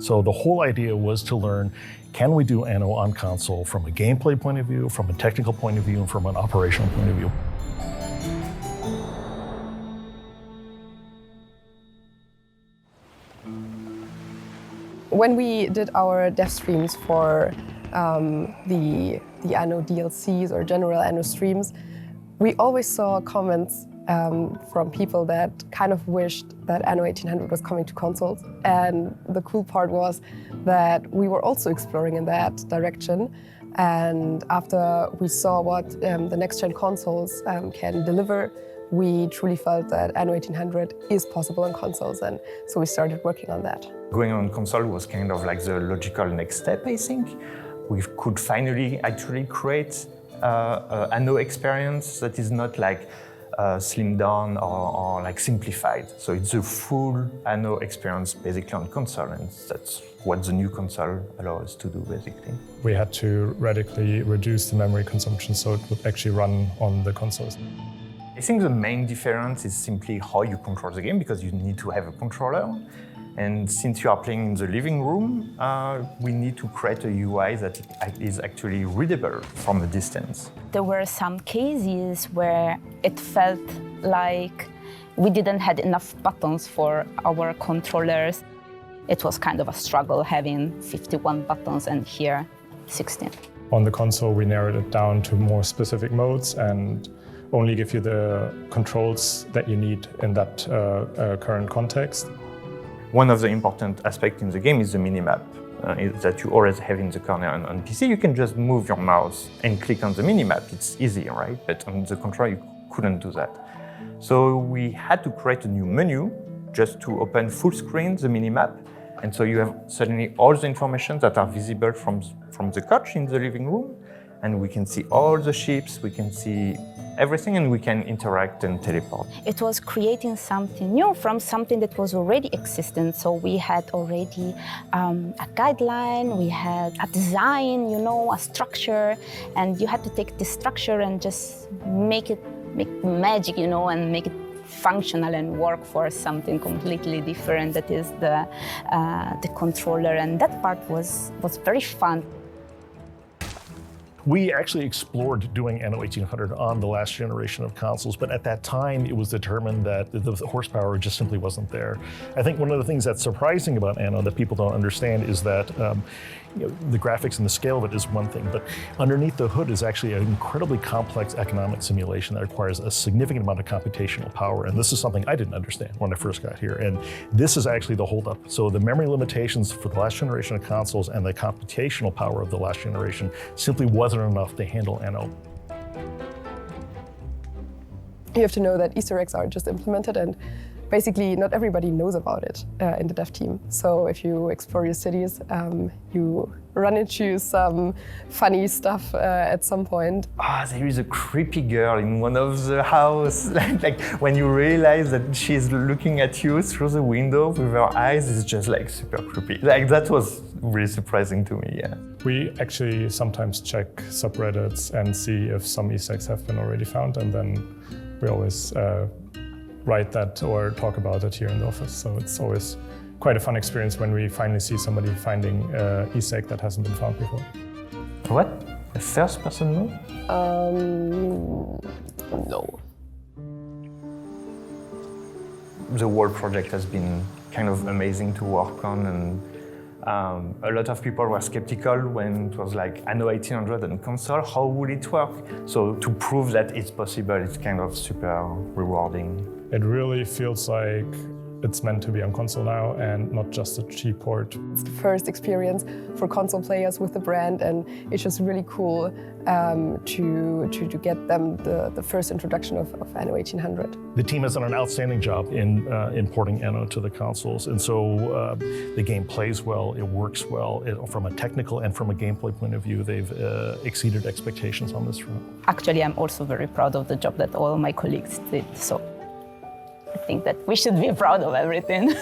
So the whole idea was to learn, can we do Anno on console from a gameplay point of view, from a technical point of view, and from an operational point of view. When we did our dev streams for the Anno DLCs or general Anno streams, we always saw comments from people that kind of wished that Anno 1800 was coming to consoles. And the cool part was that we were also exploring in that direction. And after we saw what the next-gen consoles can deliver, we truly felt that Anno 1800 is possible on consoles, and so we started working on that. Going on console was kind of like the logical next step, I think. We could finally actually create an Anno experience that is not like slimmed down or like simplified. So it's a full Anno experience basically on console, and that's what the new console allows us to do basically. We had to radically reduce the memory consumption so it would actually run on the consoles. I think the main difference is simply how you control the game, because you need to have a controller. And since you are playing in the living room, we need to create a UI that is actually readable from a distance. There were some cases where it felt like we didn't have enough buttons for our controllers. It was kind of a struggle having 51 buttons and here 16. On the console, we narrowed it down to more specific modes and only give you the controls that you need in that current context. One of the important aspects in the game is the minimap that you always have in the corner. On PC, you can just move your mouse and click on the minimap. It's easy, right? But on the controller, you couldn't do that. So we had to create a new menu just to open full screen the minimap. And so you have suddenly all the information that are visible from the couch in the living room. And we can see all the ships, we can see everything, and we can interact and teleport. It was creating something new from something that was already existent. So we had already a guideline, we had a design, a structure, and you had to take this structure and just make magic, and make it functional and work for something completely different. That is the controller, and that part was very fun. We actually explored doing Anno 1800 on the last generation of consoles, but at that time it was determined that the horsepower just simply wasn't there. I think one of the things that's surprising about Anno that people don't understand is that the graphics and the scale of it is one thing, but underneath the hood is actually an incredibly complex economic simulation that requires a significant amount of computational power, and this is something I didn't understand when I first got here, and this is actually the holdup. So the memory limitations for the last generation of consoles and the computational power of the last generation simply wasn't enough to handle Anno. You have to know that Easter eggs are just implemented, and basically not everybody knows about it in the dev team. So if you explore your cities, you run into some funny stuff at some point. There is a creepy girl in one of the houses. like when you realize that she's looking at you through the window with her eyes, it's just like super creepy. Like that was really surprising to me, yeah. We actually sometimes check subreddits and see if some Easter eggs have been already found, and then we always write that or talk about it here in the office. So it's always quite a fun experience when we finally see somebody finding an Easter egg that hasn't been found before. What? A first-person mode? No. The whole project has been kind of amazing to work on, and a lot of people were skeptical when it was like Anno 1800 on console, how would it work? So to prove that it's possible, it's kind of super rewarding. It really feels like it's meant to be on console now and not just a cheap port. It's the first experience for console players with the brand, and it's just really cool to get them the first introduction of Anno 1800. The team has done an outstanding job in importing Anno to the consoles, and so the game plays well, it works well. From a technical and from a gameplay point of view, they've exceeded expectations on this front. Actually, I'm also very proud of the job that all my colleagues did. So I think that we should be proud of everything.